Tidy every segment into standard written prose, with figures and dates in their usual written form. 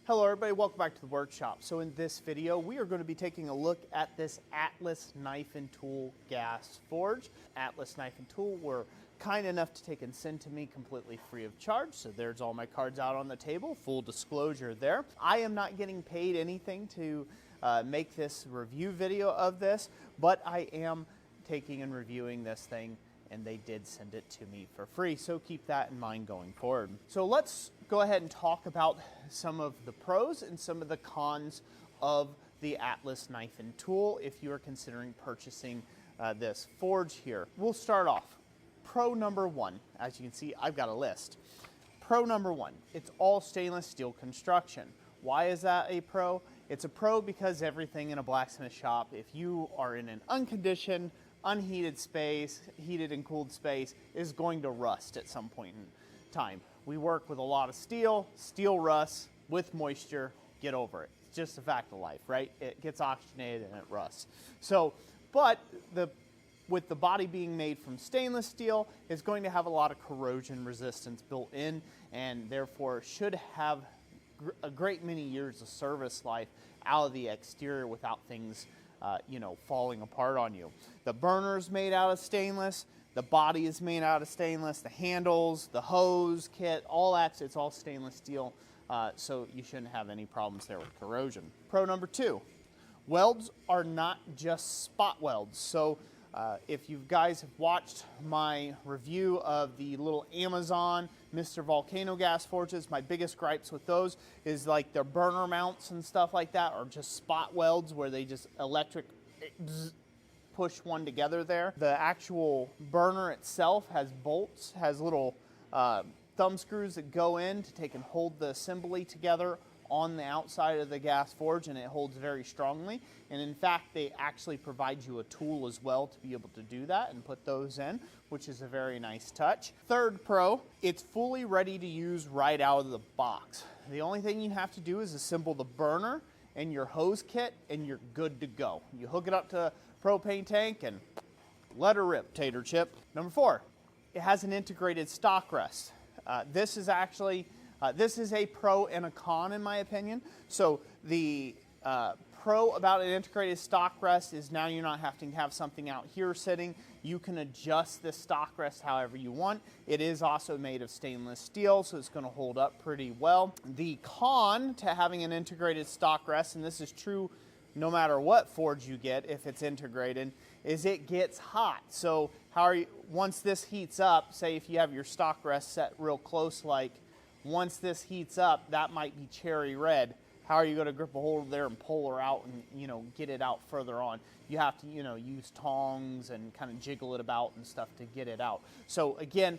Hello everybody, welcome back to the workshop. So in this video, we are going to be taking a look at this Atlas Knife and Tool gas forge. Atlas Knife and Tool were kind enough to take and send to me completely free of charge. So there's all my cards out on the table, full disclosure there. I am not getting paid anything to make this review video of this, but I am taking and reviewing this thing, and they did send it to me for free, so keep that in mind going forward. So let's go ahead and talk about some of the pros and some of the cons of the Atlas Knife and Tool if you are considering purchasing this forge here. We'll start off. Pro number one, as you can see, I've got a list. Pro number one, it's all stainless steel construction. Why is that a pro? It's a pro because everything in a blacksmith shop, if you are in an unconditioned, unheated space, heated and cooled space, is going to rust at some point in time. We work with a lot of steel rusts with moisture, get over it. It's just a fact of life, right? It gets oxygenated and it rusts. So, but with the body being made from stainless steel, it's going to have a lot of corrosion resistance built in, and therefore should have a great many years of service life out of the exterior without things falling apart on you. The burner's made out of stainless, the body is made out of stainless, the handles, the hose kit, all that, it's all stainless steel, so you shouldn't have any problems there with corrosion. Pro number two, welds are not just spot welds. So if you guys have watched my review of the little Amazon Mr. Volcano gas forges, my biggest gripes with those is like their burner mounts and stuff like that are just spot welds where they just electric push one together there. The actual burner itself has bolts, has little thumb screws that go in to take and hold the assembly together on the outside of the gas forge, and it holds very strongly. And in fact, they actually provide you a tool as well to be able to do that and put those in, which is a very nice touch. Third pro, it's fully ready to use right out of the box. The only thing you have to do is assemble the burner and your hose kit, and you're good to go. You hook it up to a propane tank and let her rip, tater chip. Number four, it has an integrated stock rest. This is a pro and a con in my opinion. So the pro about an integrated stock rest is now you're not having to have something out here sitting. You can adjust the stock rest however you want. It is also made of stainless steel, so it's going to hold up pretty well. The con to having an integrated stock rest, and this is true no matter what forge you get if it's integrated, is it gets hot. So once this heats up, say if you have your stock rest set real close, like once this heats up, that might be cherry red. How are you going to grip a hold there and pull her out and get it out further on? You have to use tongs and kind of jiggle it about and stuff to get it out. So again,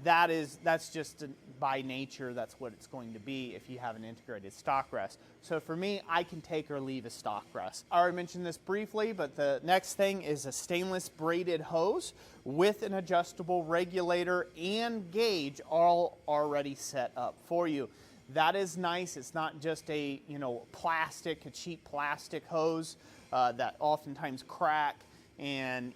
that's just by nature, that's what it's going to be if you have an integrated stock rest. So for me, I can take or leave a stock rest. I already mentioned this briefly, but the next thing is a stainless braided hose with an adjustable regulator and gauge all already set up for you. That is nice. It's not just a cheap plastic hose that oftentimes crack, and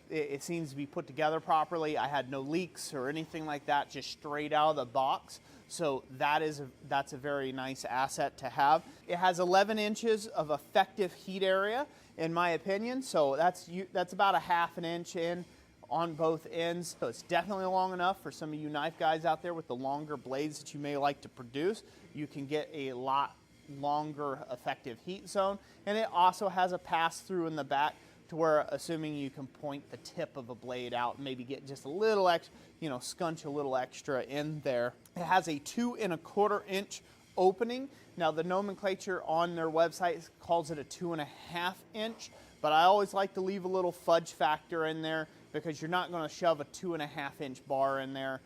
it seems to be put together properly. I had no leaks or anything like that, just straight out of the box. So that's a very nice asset to have. It has 11 inches of effective heat area, in my opinion. So that's about a half an inch in on both ends. So it's definitely long enough for some of you knife guys out there with the longer blades that you may like to produce. You can get a lot longer effective heat zone. And it also has a pass-through in the back to where, assuming you can point the tip of a blade out, maybe get just a little extra, scunch a little extra in there. It has a 2 1/4 inch opening. Now the nomenclature on their website calls it a 2 1/2 inch, but I always like to leave a little fudge factor in there because you're not going to shove a 2 1/2 inch bar in there.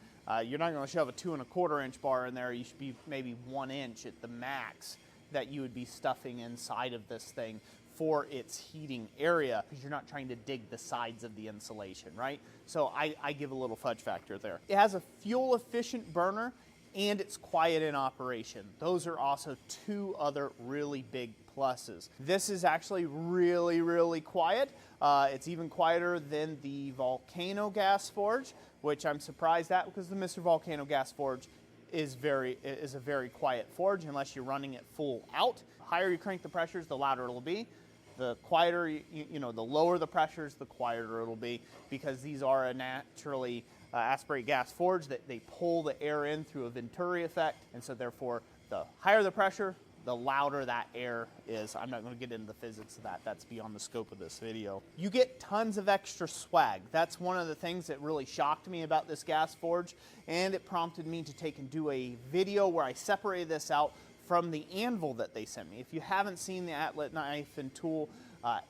You're not going to shove a 2 1/4 inch bar in there. You should be maybe 1 inch at the max that you would be stuffing inside of this thing for its heating area, because you're not trying to dig the sides of the insulation, right? So I give a little fudge factor there. It has a fuel efficient burner and it's quiet in operation. Those are also two other really big pluses. This is actually really, really quiet. It's even quieter than the Volcano gas forge, which I'm surprised at because the Mr. Volcano gas forge is a very quiet forge unless you're running it full out. The higher you crank the pressures, the louder it'll be. The quieter, the lower the pressures, the quieter it'll be, because these are a naturally aspirated gas forge that they pull the air in through a Venturi effect, and so therefore the higher the pressure, the louder that air is. I'm not going to get into the physics of that. That's beyond the scope of this video. You get tons of extra swag. That's one of the things that really shocked me about this gas forge, and it prompted me to take and do a video where I separated this out from the anvil that they sent me. If you haven't seen the Atlas Knife and Tool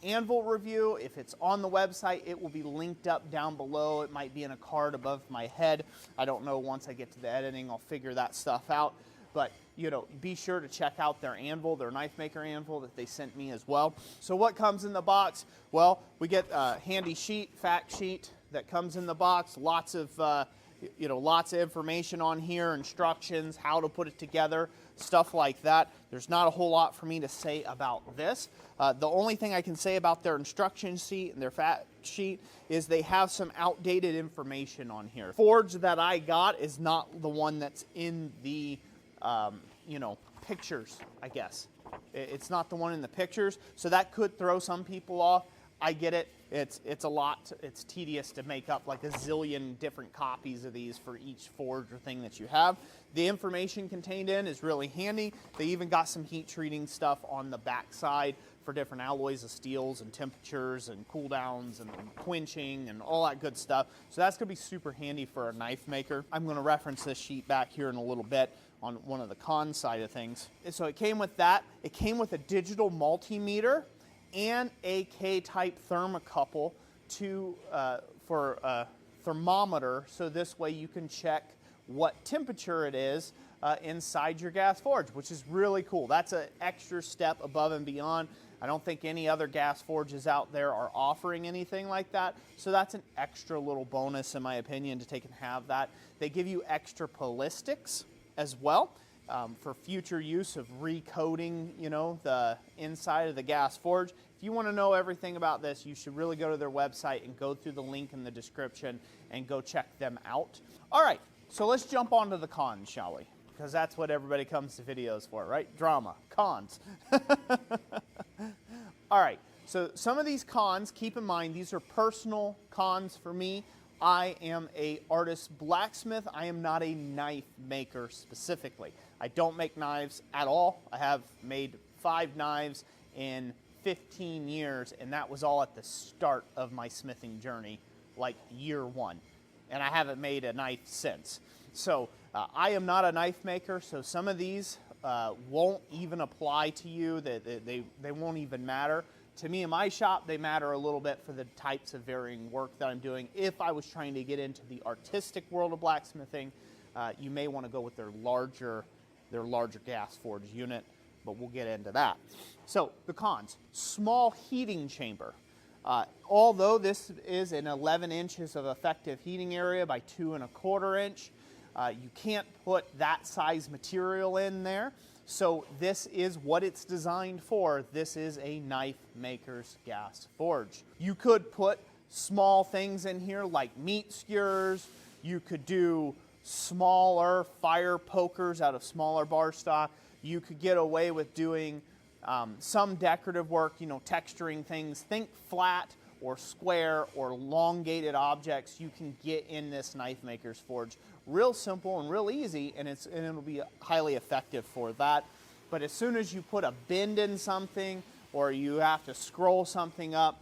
anvil review, if it's on the website, it will be linked up down below. It might be in a card above my head. I don't know. Once I get to the editing, I'll figure that stuff out. But, be sure to check out their anvil, their knife maker anvil that they sent me as well. So what comes in the box? Well, we get a handy sheet, fact sheet that comes in the box. Lots of information on here, instructions, how to put it together, stuff like that. There's not a whole lot for me to say about this. The only thing I can say about their instruction sheet and their fact sheet is they have some outdated information on here. Forge that I got is not the one that's in the pictures, I guess. It's not the one in the pictures, so that could throw some people off. I get it. It's a lot. It's tedious to make up like a zillion different copies of these for each forge or thing that you have. The information contained in is really handy. They even got some heat treating stuff on the back side for different alloys of steels and temperatures and cool downs and quenching and all that good stuff. So that's going to be super handy for a knife maker. I'm going to reference this sheet back here in a little bit on one of the con side of things. So it came with that. It came with a digital multimeter and a K-type thermocouple for a thermometer, so this way you can check what temperature it is inside your gas forge, which is really cool. That's an extra step above and beyond. I don't think any other gas forges out there are offering anything like that, so that's an extra little bonus in my opinion to take and have that. They give you extra ballistics as well. For future use of recoding, the inside of the gas forge. If you want to know everything about this, you should really go to their website and go through the link in the description and go check them out. All right, so let's jump onto the cons, shall we? Because that's what everybody comes to videos for, right? Drama, cons. All right, so some of these cons, keep in mind, these are personal cons for me. I am an artist blacksmith. I am not a knife maker specifically. I don't make knives at all. I have made 5 knives in 15 years, and that was all at the start of my smithing journey, like year 1. And I haven't made a knife since. So I am not a knife maker, so some of these won't even apply to you. They won't even matter. To me in my shop, they matter a little bit for the types of varying work that I'm doing. If I was trying to get into the artistic world of blacksmithing, you may want to go with their larger gas forge unit, but we'll get into that. So the cons: small heating chamber. Although this is an 11 inches of effective heating area by 2 1/4 inch, you can't put that size material in there. So this is what it's designed for. This is a knife maker's gas forge. You could put small things in here like meat skewers. You could do smaller fire pokers out of smaller bar stock. You could get away with doing some decorative work, texturing things. Think flat or square or elongated objects you can get in this knife maker's forge. Real simple and real easy, and it'll be highly effective for that. But as soon as you put a bend in something or you have to scroll something up,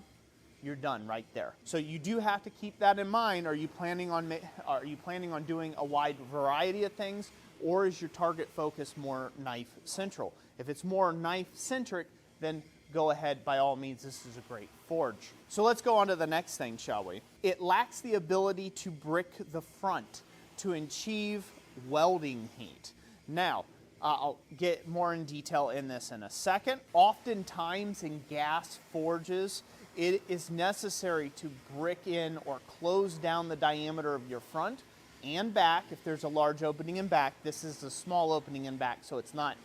you're done right there. So you do have to keep that in mind. Are you planning on doing a wide variety of things, or is your target focus more knife central? If it's more knife centric, then go ahead, by all means, this is a great forge. So let's go on to the next thing, shall we? It lacks the ability to brick the front to achieve welding heat. Now, I'll get more in detail in this in a second. Oftentimes in gas forges, it is necessary to brick in or close down the diameter of your front and back. If there's a large opening in back, this is a small opening in back, so it's not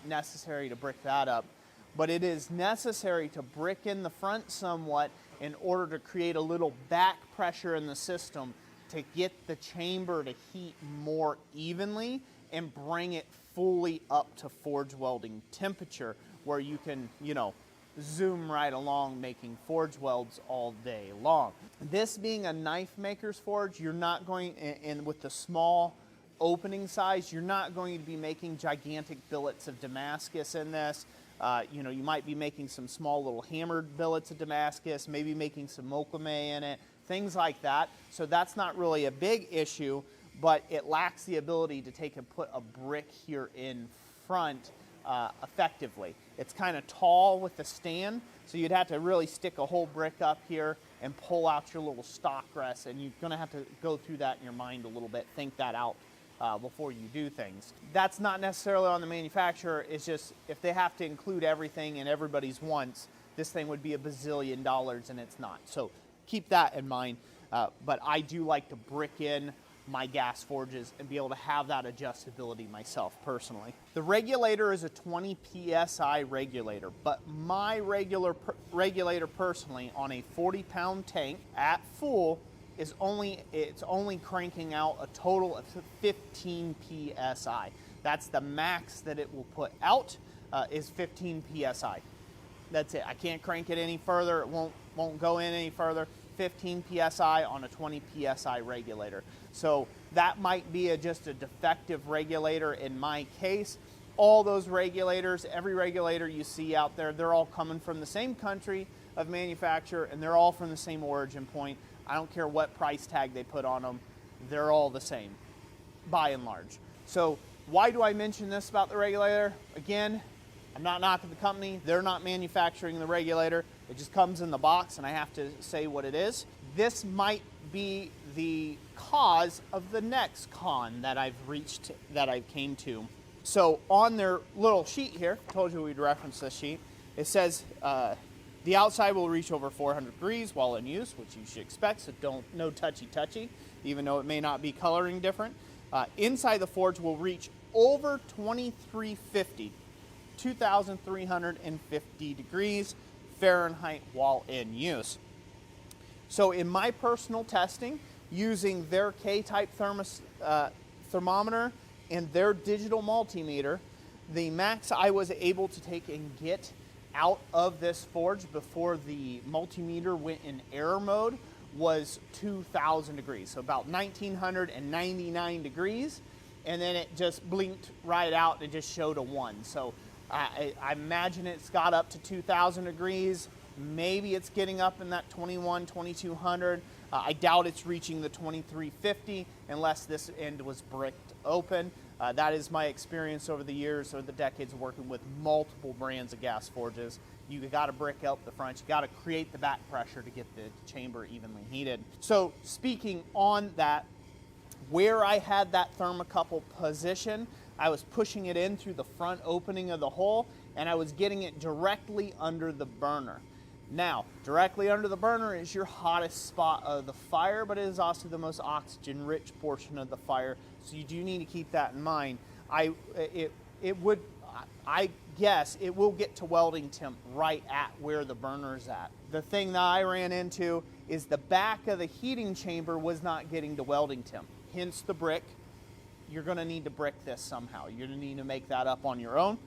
necessary to brick that up. But it is necessary to brick in the front somewhat in order to create a little back pressure in the system to get the chamber to heat more evenly and bring it fully up to forge welding temperature where you can, you know, zoom right along making forge welds all day long. This being a knife maker's forge, you're not going, and with the small opening size, you're not going to be making gigantic billets of Damascus in this. You know, you might be making some small little hammered billets of Damascus, maybe making some mokume in it, things like that. So that's not really a big issue, but it lacks the ability to take and put a brick here in front effectively. It's kind of tall with the stand, so you'd have to really stick a whole brick up here and pull out your little stock rest, and you're going to have to go through that in your mind a little bit, think that out before you do things. That's not necessarily on the manufacturer. It's just if they have to include everything in everybody's wants, this thing would be $1 bazillion, and it's not. So keep that in mind. But I do like to brick in my gas forges and be able to have that adjustability myself personally. The regulator is a 20 psi regulator, but my regulator personally on a 40-pound tank at full is only cranking out a total of 15 psi. That's the max that it will put out is 15 psi. That's it. I can't crank it any further. It won't go in any further. 15 psi on a 20 psi regulator. So that might be just a defective regulator in my case. All those regulators, every regulator you see out there, they're all coming from the same country of manufacture, and they're all from the same origin point. I don't care what price tag they put on them, they're all the same, by and large. So why do I mention this about the regulator? Again, I'm not knocking the company. They're not manufacturing the regulator. It just comes in the box, and I have to say what it is. This might be the cause of the next con that I've came to. So on their little sheet here, I told you we'd reference this sheet, it says the outside will reach over 400 degrees while in use, which you should expect, so no touchy-touchy, even though it may not be coloring different. Inside the forge will reach over 2,350 degrees Fahrenheit while in use. So in my personal testing, using their K-type thermometer and their digital multimeter, the max I was able to take and get out of this forge before the multimeter went in error mode was 2,000 degrees, so about 1,999 degrees, and then it just blinked right out and it just showed a 1. So I imagine it's got up to 2,000 degrees. Maybe it's getting up in that 2,200. I doubt it's reaching the 2,350 unless this end was bricked open. That is my experience over the years or the decades of working with multiple brands of gas forges. You got to brick up the front. You got to create the back pressure to get the chamber evenly heated. So speaking on that, where I had that thermocouple position, I was pushing it in through the front opening of the hole, and I was getting it directly under the burner. Now, directly under the burner is your hottest spot of the fire, but it is also the most oxygen-rich portion of the fire, so you do need to keep that in mind. I guess it will get to welding temp right at where the burner's at. The thing that I ran into is the back of the heating chamber was not getting to welding temp, hence the brick. You're going to need to brick this somehow. You're going to need to make that up on your own.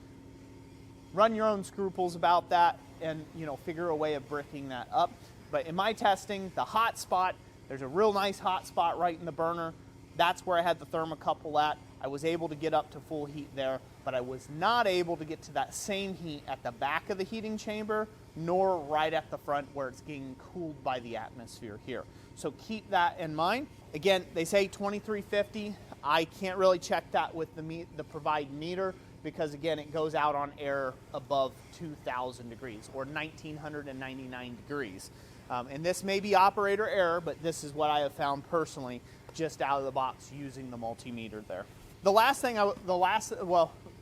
Run your own scruples about that and, figure a way of bricking that up. But in my testing, the hot spot, there's a real nice hot spot right in the burner. That's where I had the thermocouple at. I was able to get up to full heat there, but I was not able to get to that same heat at the back of the heating chamber, nor right at the front where it's getting cooled by the atmosphere here. So keep that in mind. Again, they say 2,350. I can't really check that with the provide meter because, again, it goes out on air above 2,000 degrees or 1,999 degrees. And this may be operator error, but this is what I have found personally just out of the box using the multimeter there. The last thing, a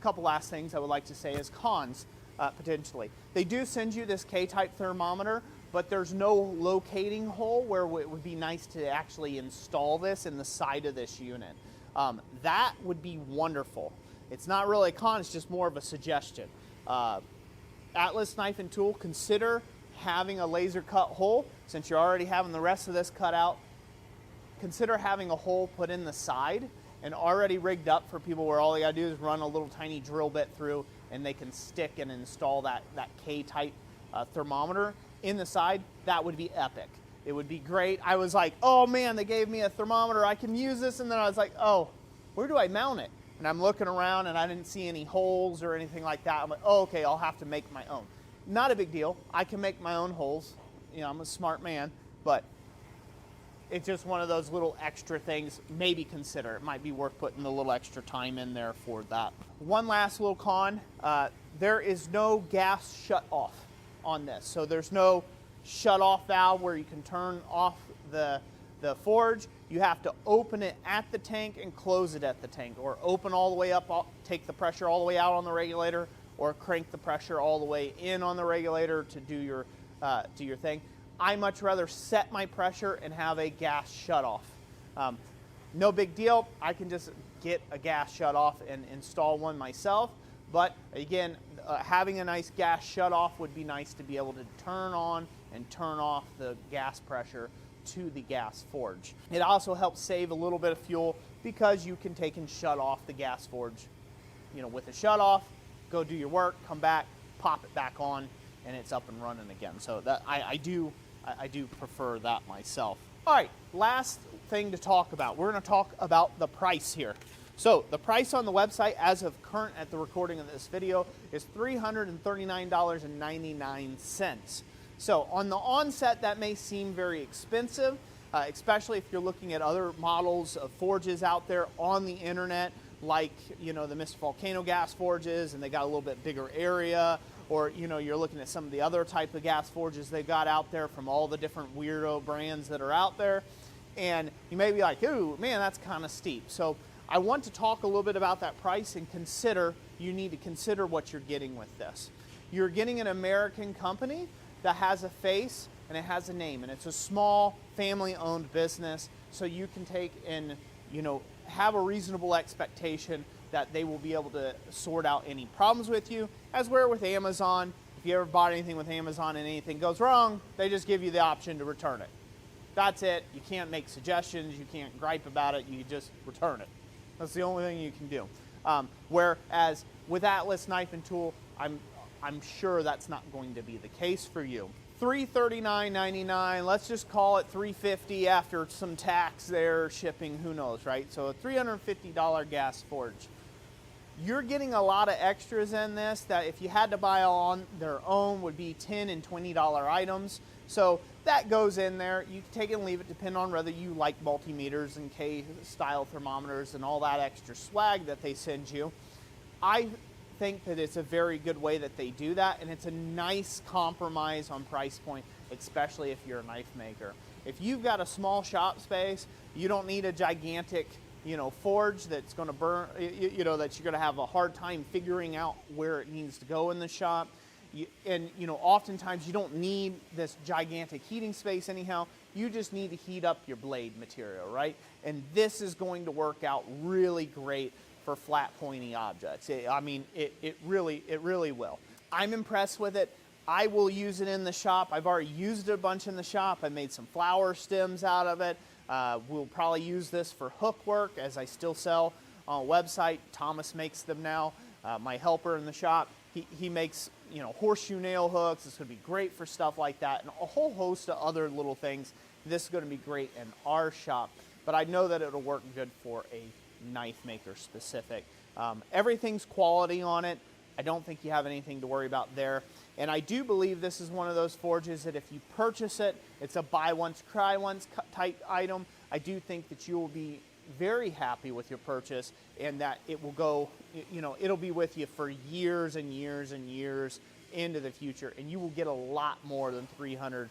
couple last things I would like to say is cons, potentially. They do send you this K-type thermometer, but there's no locating hole where it would be nice to actually install this in the side of this unit. That would be wonderful. It's not really a con, it's just more of a suggestion. Atlas Knife and Tool, consider having a laser cut hole. Since you're already having the rest of this cut out, consider having a hole put in the side and already rigged up for people where all they gotta do is run a little tiny drill bit through and they can stick and install that K-type thermometer in the side, that would be epic. It would be great. I was like, oh man, they gave me a thermometer, I can use this, and then I was like, oh, where do I mount it? And I'm looking around and I didn't see any holes or anything like that. I'm like, oh, okay, I'll have to make my own. Not a big deal. I can make my own holes. You know, I'm a smart man, but it's just one of those little extra things. Maybe consider. It might be worth putting a little extra time in there for that. One last little con, there is no gas shut off on this. So there's no shut off valve where you can turn off the forge. You have to open it at the tank and close it at the tank, or open all the way up, take the pressure all the way out on the regulator, or crank the pressure all the way in on the regulator to do your thing. I much rather set my pressure and have a gas shut off. No big deal. I can just get a gas shut off and install one myself. But again, having a nice gas shut off would be nice to be able to turn on and turn off the gas pressure to the gas forge. It also helps save a little bit of fuel because you can take and shut off the gas forge, you know, with a shut off, go do your work, come back, pop it back on, and it's up and running again. So that I do prefer that myself. All right, last thing to talk about. We're going to talk about the price here. So the price on the website as of current at the recording of this video is $339.99. So on the onset, that may seem very expensive, especially if you're looking at other models of forges out there on the internet, like, you know, the Mr. Volcano gas forges, and they got a little bit bigger area, or, you know, you're looking at some of the other type of gas forges they've got out there from all the different weirdo brands that are out there, and you may be like, ooh, man, that's kind of steep. So I want to talk a little bit about that price and you need to consider what you're getting with this. You're getting an American company that has a face and it has a name, and it's a small family-owned business, so you can take and, you know, have a reasonable expectation that they will be able to sort out any problems with you. As where with Amazon, if you ever bought anything with Amazon and anything goes wrong, they just give you the option to return it. That's it. You can't make suggestions, you can't gripe about it, you just return it. That's the only thing you can do. Whereas with Atlas Knife and Tool, I'm sure that's not going to be the case for you. $339.99, let's just call it $350 after some tax there, shipping, who knows, right? So a $350 gas forge. You're getting a lot of extras in this that if you had to buy on their own would be $10 and $20 items. So that goes in there. You can take it and leave it, depending on whether you like multimeters and K-style thermometers and all that extra swag that they send you. I think that it's a very good way that they do that, and it's a nice compromise on price point, especially if you're a knife maker. If you've got a small shop space, you don't need a gigantic, you know, forge that's going to burn, you know, that you're going to have a hard time figuring out where it needs to go in the shop. And, you know, oftentimes you don't need this gigantic heating space anyhow. You just need to heat up your blade material, right? And this is going to work out really great for flat pointy objects. I mean, it really will. I'm impressed with it. I will use it in the shop. I've already used it a bunch in the shop. I made some flower stems out of it. We'll probably use this for hook work, as I still sell on a website. Thomas makes them now. My helper in the shop, he makes, you know, horseshoe nail hooks. It's going to be great for stuff like that, and a whole host of other little things. This is going to be great in our shop, but I know that it'll work good for a knife maker specific. Everything's quality on it. I don't think you have anything to worry about there. And I do believe this is one of those forges that if you purchase it, it's a buy once, cry once type item. I do think that you will be very happy with your purchase, and that it will go, you know, it'll be with you for years and years and years into the future, and you will get a lot more than $350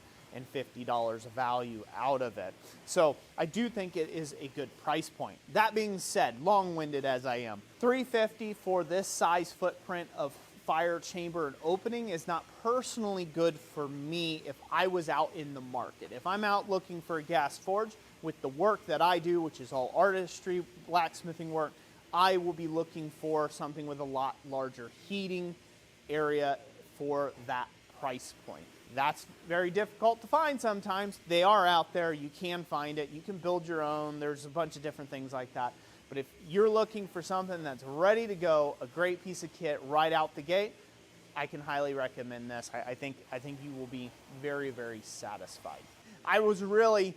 of value out of it. So I do think it is a good price point. That being said, long-winded as I am, $350 for this size footprint of fire chamber and opening is not personally good for me if I was out in the market. If I'm out looking for a gas forge with the work that I do, which is all artistry, blacksmithing work, I will be looking for something with a lot larger heating area for that price point. That's very difficult to find sometimes. They are out there. You can find it. You can build your own. There's a bunch of different things like that. But if you're looking for something that's ready to go, a great piece of kit right out the gate, I can highly recommend this. I think you will be very, very satisfied. I was really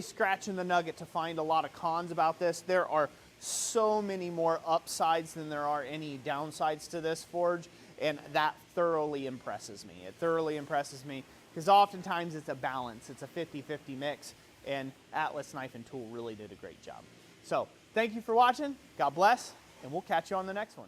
scratching the nugget to find a lot of cons about this. There are so many more upsides than there are any downsides to this forge, and that thoroughly impresses me. It thoroughly impresses me because oftentimes it's a balance. It's a 50-50 mix, and Atlas Knife and Tool really did a great job. So thank you for watching. God bless, and we'll catch you on the next one.